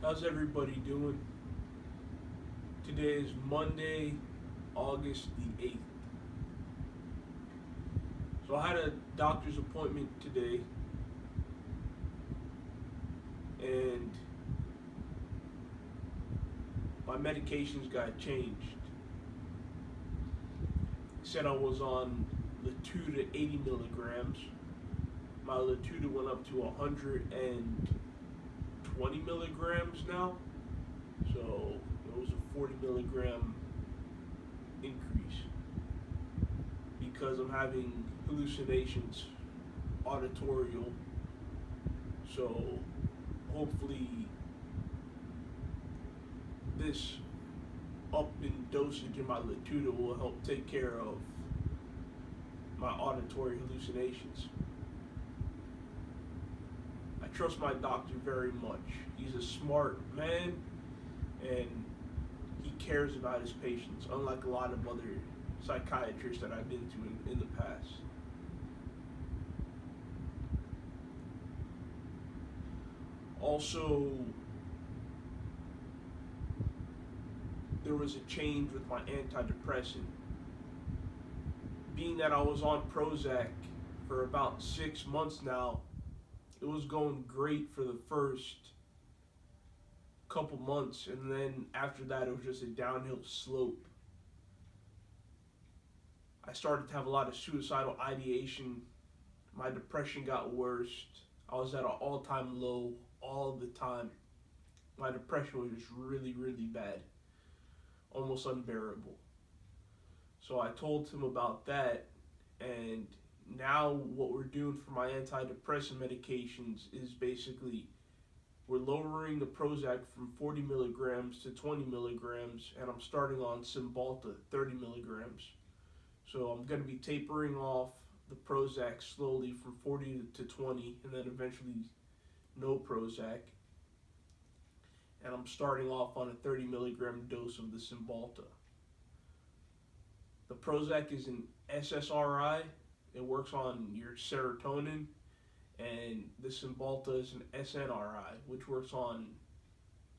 How's everybody doing? Today is Monday, August the 8th. So I had a doctor's appointment today, and my medications got changed. He said I was on Latuda 80 milligrams. My Latuda went up to 120 milligrams now. So it was a 40 milligram increase because I'm having hallucinations, auditorial. So hopefully this up in dosage in my Latuda will help take care of my auditory hallucinations. I trust my doctor very much. He's a smart man and he cares about his patients, unlike a lot of other psychiatrists that I've been to in the past. Also, there was a change with my antidepressant. Being that I was on Prozac for about 6 months now, it was going great for the first couple months, and then after that it was just a downhill slope. I started to have a lot of suicidal ideation. My depression got worse. I was at an all-time low all the time. My depression was just really, really bad, almost unbearable. So I told him about that, and now what we're doing for my antidepressant medications is basically we're lowering the Prozac from 40 milligrams to 20 milligrams, and I'm starting on Cymbalta 30 milligrams. So I'm going to be tapering off the Prozac slowly from 40 to 20, and then eventually no Prozac. And I'm starting off on a 30 milligram dose of the Cymbalta. The Prozac is an SSRI. It works on your serotonin, and the Cymbalta is an SNRI, which works on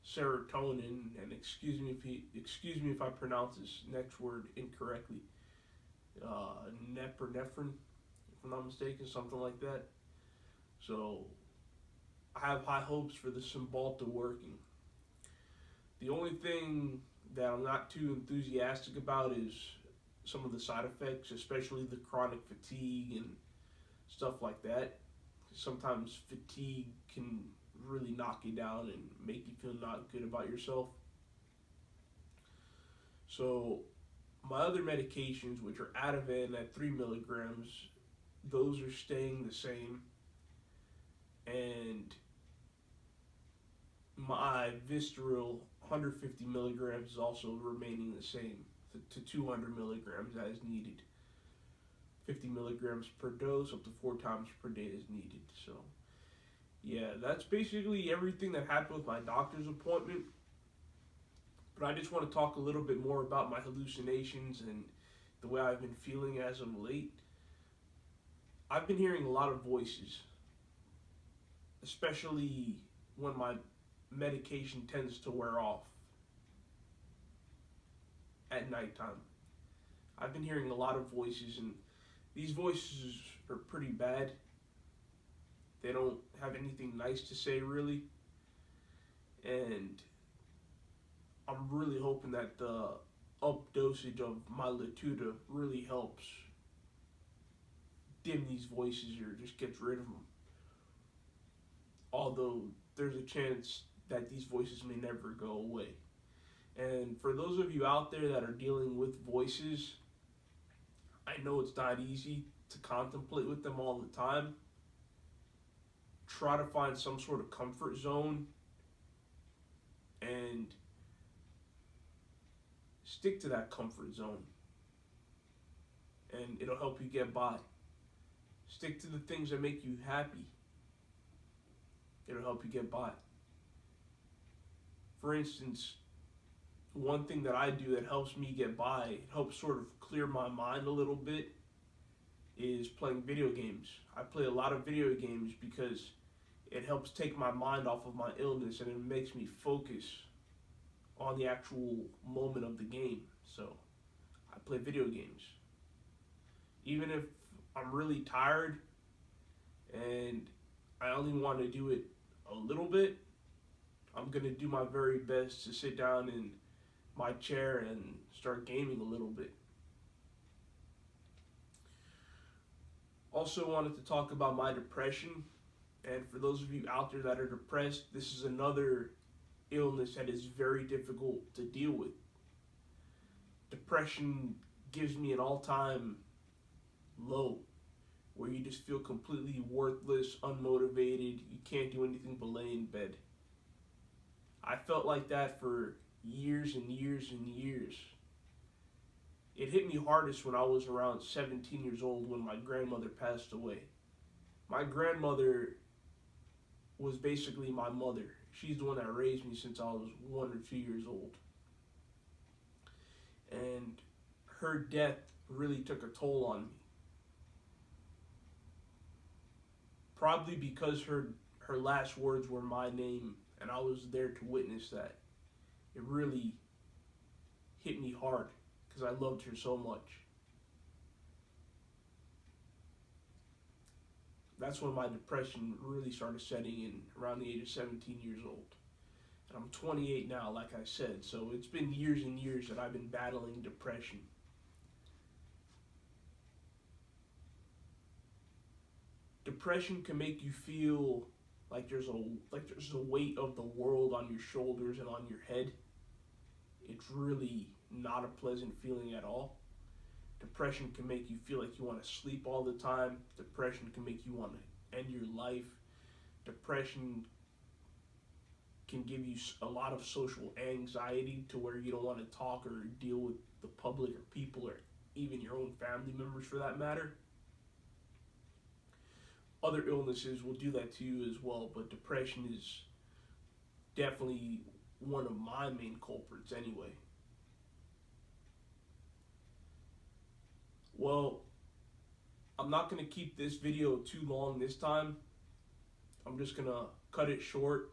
serotonin. And excuse me if I pronounce this next word incorrectly. Nephrine, if I'm not mistaken, something like that. So I have high hopes for the Cymbalta working. The only thing that I'm not too enthusiastic about is some of the side effects, especially the chronic fatigue and stuff like that. Sometimes fatigue can really knock you down and make you feel not good about yourself. So my other medications, which are Ativan at 3 milligrams, those are staying the same. And my Visceral 150 milligrams is also remaining the same to 200 milligrams as needed. 50 milligrams per dose, up to 4 times per day as needed. So yeah, that's basically everything that happened with my doctor's appointment. But I just want to talk a little bit more about my hallucinations and the way I've been feeling as of late. I've been hearing a lot of voices, especially when my medication tends to wear off at nighttime. I've been hearing a lot of voices, and these voices are pretty bad. They don't have anything nice to say, really. And I'm really hoping that the up dosage of my Latuda really helps dim these voices or just gets rid of them. Although there's a chance that these voices may never go away. And for those of you out there that are dealing with voices, I know it's not easy to contemplate with them all the time. Try to find some sort of comfort zone and stick to that comfort zone, and it'll help you get by. Stick to the things that make you happy. It'll help you get by. For instance, one thing that I do that helps me get by, it helps sort of clear my mind a little bit, is playing video games. I play a lot of video games because it helps take my mind off of my illness, and it makes me focus on the actual moment of the game. So I play video games. Even if I'm really tired and I only want to do it a little bit, I'm going to do my very best to sit down in my chair and start gaming a little bit. Also wanted to talk about my depression. And for those of you out there that are depressed, this is another illness that is very difficult to deal with. Depression gives me an all-time low where you just feel completely worthless, unmotivated, you can't do anything but lay in bed. I felt like that for years and years and years. It hit me hardest when I was around 17 years old when my grandmother passed away. My grandmother was basically my mother. She's the one that raised me since I was 1 or 2 years old. And her death really took a toll on me. Probably because her last words were my name, and I was there to witness that. It really hit me hard because I loved her so much. That's when my depression really started setting in, around the age of 17 years old. And I'm 28 now, like I said, so it's been years and years that I've been battling depression. Depression can make you feel like there's a weight of the world on your shoulders and on your head. It's really not a pleasant feeling at all. Depression can make you feel like you want to sleep all the time. Depression can make you want to end your life. Depression can give you a lot of social anxiety to where you don't want to talk or deal with the public or people or even your own family members for that matter. Other illnesses will do that to you as well, but depression is definitely one of my main culprits anyway. Well, I'm not going to keep this video too long this time. I'm just going to cut it short,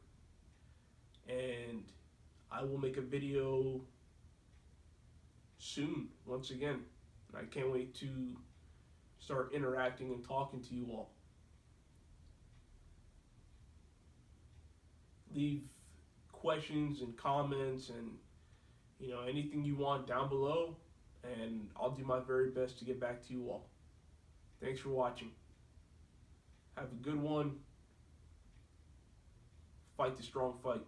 and I will make a video soon once again. I can't wait to start interacting and talking to you all. Leave questions and comments and anything you want down below, and I'll do my very best to get back to you all. Thanks for watching. Have a good one. Fight the strong fight.